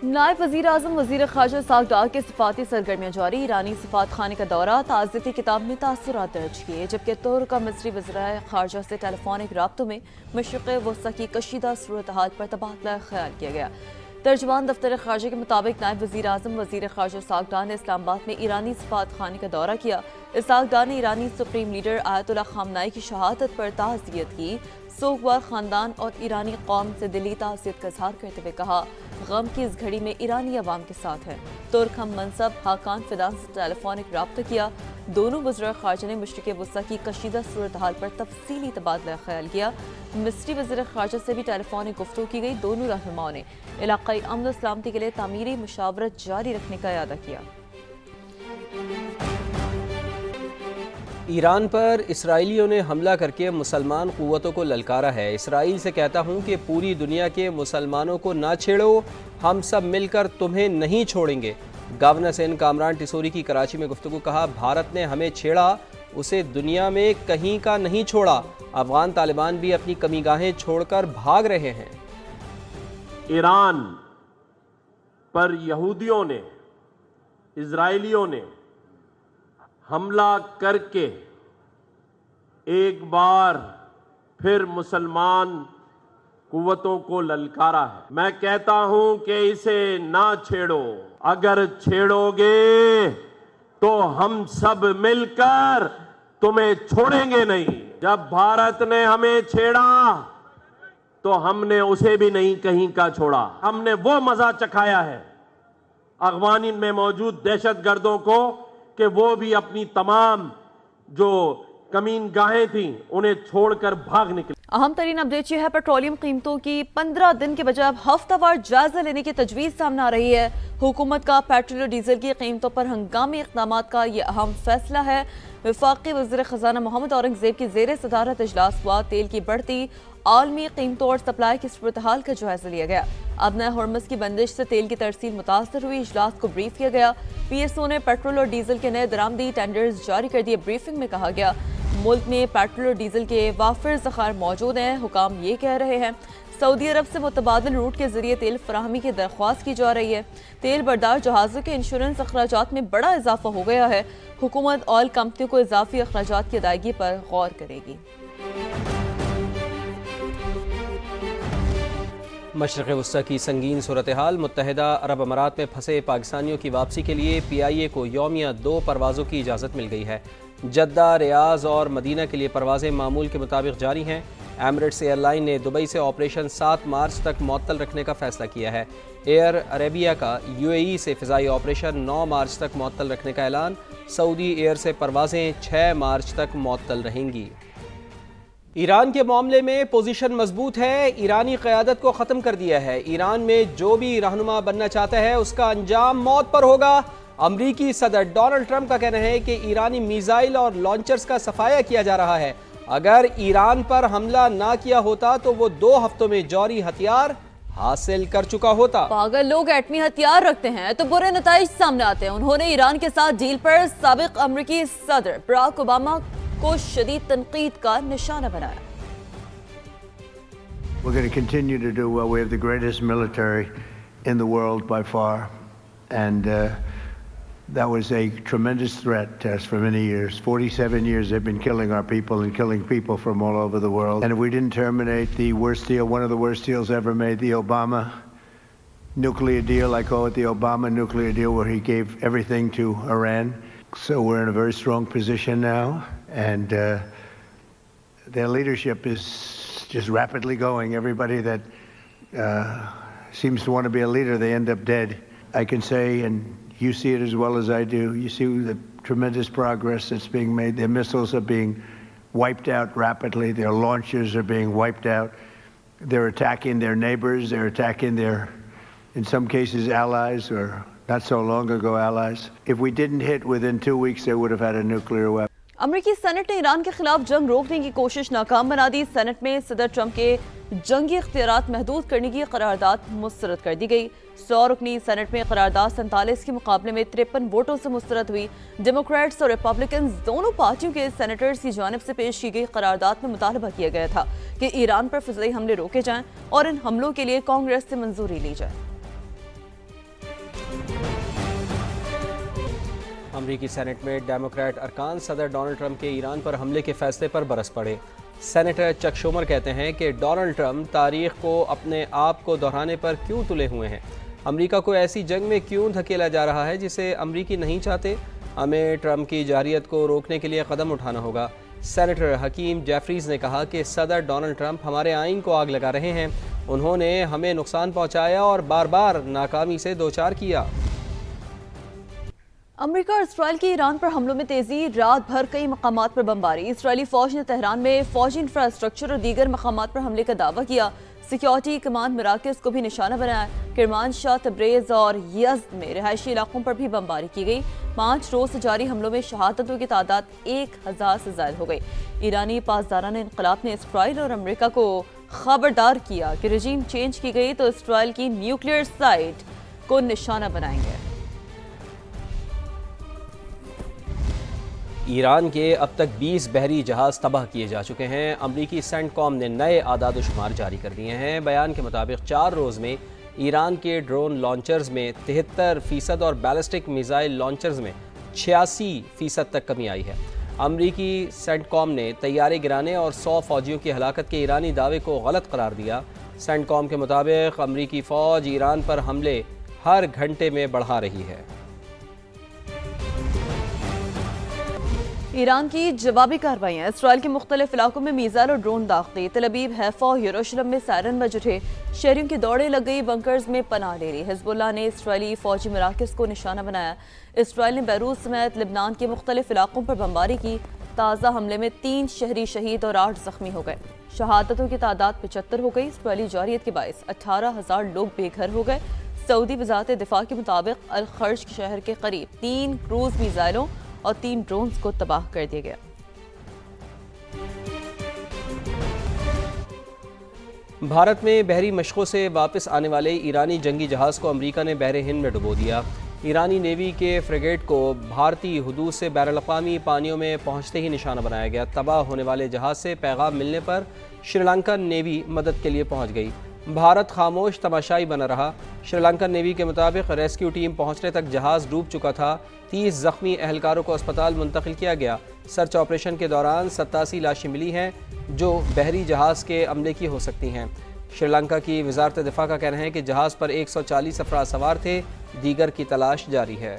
نائب وزیر اعظم وزیر خارجہ اسحاق ڈار کے صفاتی سرگرمیاں جاری۔ ایرانی سفارت خانے کا دورہ، تعزیتی کتاب میں تاثرات درج کیے، جبکہ ترک کا مصری وزرائے خارجہ سے ٹیلی فونک رابطوں میں مشرق وسطی کی کشیدہ صورتحال پر تبادلہ خیال کیا گیا۔ ترجمان دفتر خارجہ کے مطابق نائب وزیر اعظم وزیر خارجہ اسحاق ڈار نے اسلام آباد میں ایرانی سفارت خانے کا دورہ کیا۔ اسحاق ڈار نے ایرانی سپریم لیڈر آیت اللہ خامنائی کی شہادت پر تعزیت کی۔ سوگوار خاندان اور ایرانی قوم سے دلی تعزیت کا اظہار کرتے ہوئے کہا، غم کی اس گھڑی میں ایرانی عوام کے ساتھ ہیں۔ ترک ہم منصب حاکان فدان سے ٹیلی فونک رابطہ کیا۔ دونوں وزراء خارجہ نے مشرق وسطی کی کشیدہ صورتحال پر تفصیلی تبادلہ خیال کیا۔ مصری وزیر خارجہ سے بھی ٹیلی فونک گفتگو کی گئی۔ دونوں رہنماؤں نے علاقائی امن و سلامتی کے لیے تعمیری مشاورت جاری رکھنے کا اعادہ کیا۔ ایران پر اسرائیلیوں نے حملہ کر کے مسلمان قوتوں کو للکارا ہے۔ اسرائیل سے کہتا ہوں کہ پوری دنیا کے مسلمانوں کو نہ چھیڑو، ہم سب مل کر تمہیں نہیں چھوڑیں گے۔ گورنر سندھ کامران ٹیسوری کی کراچی میں گفتگو، کہا بھارت نے ہمیں چھیڑا، اسے دنیا میں کہیں کا نہیں چھوڑا۔ افغان طالبان بھی اپنی کمی گاہیں چھوڑ کر بھاگ رہے ہیں۔ ایران پر یہودیوں نے، اسرائیلیوں نے حملہ کر کے ایک بار پھر مسلمان قوتوں کو للکارا ہے۔ میں کہتا ہوں کہ اسے نہ چھیڑو، اگر چھیڑو گے تو ہم سب مل کر تمہیں چھوڑیں گے نہیں۔ جب بھارت نے ہمیں چھیڑا تو ہم نے اسے بھی نہیں کہیں کا چھوڑا۔ ہم نے وہ مزہ چکھایا ہے افغان میں موجود دہشت گردوں کو کہ وہ بھی اپنی تمام جو کمین گاہیں تھیں انہیں چھوڑ کر بھاگ نکلے۔ اہم ترین اپڈیٹ یہ ہے، پیٹرولیم قیمتوں کی 15 دن کے بجائے اب ہفتہ وار جائزہ لینے کی تجویز سامنے آ رہی ہے۔ حکومت کا پیٹرول اور ڈیزل کی قیمتوں پر ہنگامی اقدامات کا یہ اہم فیصلہ ہے۔ وفاقی وزیر خزانہ محمد اورنگزیب کی زیر صدارت اجلاس ہوا۔ تیل کی بڑھتی عالمی قیمتوں اور سپلائی کی صورتحال کا جائزہ لیا گیا۔ ابنۂ ہرمز کی بندش سے تیل کی ترسیل متاثر ہوئی، اجلاس کو بریف کیا گیا۔ پی ایس او نے پیٹرول اور ڈیزل کے نئے درآمدی ٹینڈرز جاری کر دیے۔ بریفنگ میں کہا گیا ملک میں پیٹرول اور ڈیزل کے وافر ذخائر موجود ہیں۔ حکام یہ کہہ رہے ہیں سعودی عرب سے متبادل روٹ کے ذریعے تیل فراہمی کی درخواست کی جا رہی ہے۔ تیل بردار جہازوں کے انشورنس اخراجات میں بڑا اضافہ ہو گیا ہے۔ حکومت آئل کمپنیوں کو اضافی اخراجات کی ادائیگی پر غور کرے گی۔ مشرق وسطی کی سنگین صورتحال، متحدہ عرب امارات میں پھنسے پاکستانیوں کی واپسی کے لیے پی آئی اے کو یومیہ 2 پروازوں کی اجازت مل گئی ہے۔ جدہ، ریاض اور مدینہ کے لیے پروازیں معمول کے مطابق جاری ہیں۔ ایمریٹس ایئر لائن نے دبئی سے آپریشن 7 مارچ تک معطل رکھنے کا فیصلہ کیا ہے۔ ایئر عربیہ کا یو اے ای سے فضائی آپریشن 9 مارچ تک معطل رکھنے کا اعلان۔ سعودی ایئر سے پروازیں 6 مارچ تک معطل رہیں گی۔ ایران کے معاملے میں پوزیشن مضبوط ہے، ایرانی قیادت کو ختم کر دیا ہے۔ ایران میں جو بھی رہنما بننا چاہتا ہے اس کا انجام موت پر ہوگا۔ امریکی صدر ڈونلڈ ٹرمپ کا کہنا ہے کہ ایرانی میزائل اور لانچرز کا صفایا کیا جا رہا ہے۔ اگر ایران پر حملہ نہ کیا ہوتا تو وہ 2 ہفتوں میں جوہری ہتھیار حاصل کر چکا ہوتا۔ اگر لوگ ایٹمی ہتھیار رکھتے ہیں تو برے نتائج سامنے آتے ہیں۔ انہوں نے ایران کے ساتھ ڈیل پر سابق امریکی صدر براک اوباما کو شدید تنقید کا نشانہ بنایا۔ We're going to continue to do well. We have the greatest military in the world by far, and that was a tremendous threat to us for many years. 47 years they've been killing our people and killing people from all over the world. And if we didn't terminate the worst deal, one of the worst deals ever made, the Obama nuclear deal, I call it the Obama nuclear deal, where he gave everything to Iran. So we're in a very strong position now, and their leadership is just rapidly going. Everybody that seems to want to be a leader, they end up dead. I can say, and you see it as well as I do, you see the tremendous progress that's being made. Their missiles are being wiped out rapidly. Their launchers are being wiped out. They're attacking their neighbors. They're attacking their, in some cases, allies, or not so long ago allies. If we didn't hit within 2 weeks, they would have had a nuclear weapon. امریکی Saint نے ایران کے خلاف جنگ روکنے کی کوشش ناکام بنا دی۔ سینٹ میں صدر ٹرمپ کے جنگی اختیارات محدود کرنے کی قرارداد مسترد کر دی گئی۔ 100 رکنی سینٹ میں قرارداد 47 کے مقابلے میں 53 ووٹوں سے مسترد ہوئی۔ ڈیموکریٹس اور ریپبلکنز دونوں پارٹیوں کے سینیٹرز کی جانب سے پیش کی گئی قرارداد میں مطالبہ کیا گیا تھا کہ ایران پر فضائی حملے روکے جائیں اور ان حملوں کے لیے کانگریس سے منظوری لی جائے۔ امریکی سینٹ میں ڈیموکریٹ ارکان صدر ڈونلڈ ٹرمپ کے ایران پر حملے کے فیصلے پر برس پڑے۔ سینیٹر چک شومر کہتے ہیں کہ ڈونلڈ ٹرمپ تاریخ کو اپنے آپ کو دہرانے پر کیوں تلے ہوئے ہیں؟ امریکہ کو ایسی جنگ میں کیوں دھکیلا جا رہا ہے جسے امریکی نہیں چاہتے؟ ہمیں ٹرمپ کی جارحیت کو روکنے کے لیے قدم اٹھانا ہوگا۔ سینیٹر حکیم جیفریز نے کہا کہ صدر ڈونلڈ ٹرمپ ہمارے آئین کو آگ لگا رہے ہیں، انہوں نے ہمیں نقصان پہنچایا اور بار بار ناکامی سے دوچار کیا۔ امریکہ اور اسرائیل کی ایران پر حملوں میں تیزی، رات بھر کئی مقامات پر بمباری۔ اسرائیلی فوج نے تہران میں فوجی انفراسٹرکچر اور دیگر مقامات پر حملے کا دعویٰ کیا۔ سیکیورٹی کمانڈ مراکز کو بھی نشانہ بنایا۔ کرمانشاہ، تبریز اور یزد میں رہائشی علاقوں پر بھی بمباری کی گئی۔ 5 روز سے جاری حملوں میں شہادتوں کی تعداد 1000 سے زائد ہو گئی۔ ایرانی پاسداران انقلاب نے اسرائیل اور امریکہ کو خبردار کیا کہ رجیم چینج کی گئی تو اسرائیل کی نیوکلیئر سائٹ کو نشانہ بنائیں گے۔ ایران کے اب تک 20 بحری جہاز تباہ کیے جا چکے ہیں۔ امریکی سینٹ کام نے نئے اعداد و شمار جاری کر دیے ہیں۔ بیان کے مطابق 4 روز میں ایران کے ڈرون لانچرز میں 73% اور بیلسٹک میزائل لانچرز میں 86% تک کمی آئی ہے۔ امریکی سینٹ کام نے طیارے گرانے اور 100 فوجیوں کی ہلاکت کے ایرانی دعوے کو غلط قرار دیا۔ سینٹ کام کے مطابق امریکی فوج ایران پر حملے ہر گھنٹے میں بڑھا رہی ہے۔ ایران کی جوابی کارروائیاں، اسرائیل کے مختلف علاقوں میں میزائل اور ڈرون داغتے، تل ابیب، حیفا اور یروشلم میں سائرن بج اٹھے، شہریوں کی دوڑیں لگ گئی، بنکرز میں پناہ لے لی۔ حزب اللہ نے اسرائیلی فوجی مراکز کو نشانہ بنایا۔ اسرائیل نے بیروت سمیت لبنان کے مختلف علاقوں پر بمباری کی۔ تازہ حملے میں 3 شہری شہید اور 8 زخمی ہو گئے۔ شہادتوں کی تعداد 75 ہو گئی۔ اسرائیلی جارحیت کے باعث 18,000 لوگ بے گھر ہو گئے۔ سعودی وزارت دفاع کے مطابق الخرج شہر کے قریب 3 کروز میزائلوں اور 3 ڈرونز کو تباہ کر دیا گیا۔ بھارت میں بحری مشقوں سے واپس آنے والے ایرانی جنگی جہاز کو امریکہ نے بحر ہند میں ڈبو دیا۔ ایرانی نیوی کے فریگیٹ کو بھارتی حدود سے بین الاقوامی پانیوں میں پہنچتے ہی نشانہ بنایا گیا۔ تباہ ہونے والے جہاز سے پیغام ملنے پر شری لنکن نیوی مدد کے لیے پہنچ گئی۔ بھارت خاموش تماشائی بنا رہا۔ شری لنکن نیوی کے مطابق ریسکیو ٹیم پہنچنے تک جہاز ڈوب چکا تھا۔ 30 زخمی اہلکاروں کو اسپتال منتقل کیا گیا۔ سرچ آپریشن کے دوران 87 لاشیں ملی ہیں جو بحری جہاز کے عملے کی ہو سکتی ہیں۔ شری لنکا کی وزارت دفاع کا کہنا ہے کہ جہاز پر 140 افراد سوار تھے، دیگر کی تلاش جاری ہے۔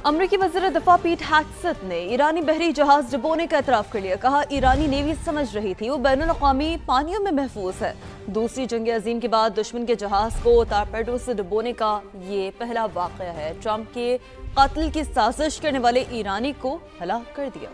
امریکی وزیر دفاع پیٹ ہیگسیت نے ایرانی بحری جہاز ڈبونے کا اعتراف کر لیا۔ کہا ایرانی نیوی سمجھ رہی تھی وہ بین الاقوامی پانیوں میں محفوظ ہے۔ دوسری جنگ عظیم کے بعد دشمن کے جہاز کو ٹارپیڈو سے ڈبونے کا یہ پہلا واقعہ ہے۔ ٹرمپ کے قتل کی سازش کرنے والے ایرانی کو ہلاک کر دیا۔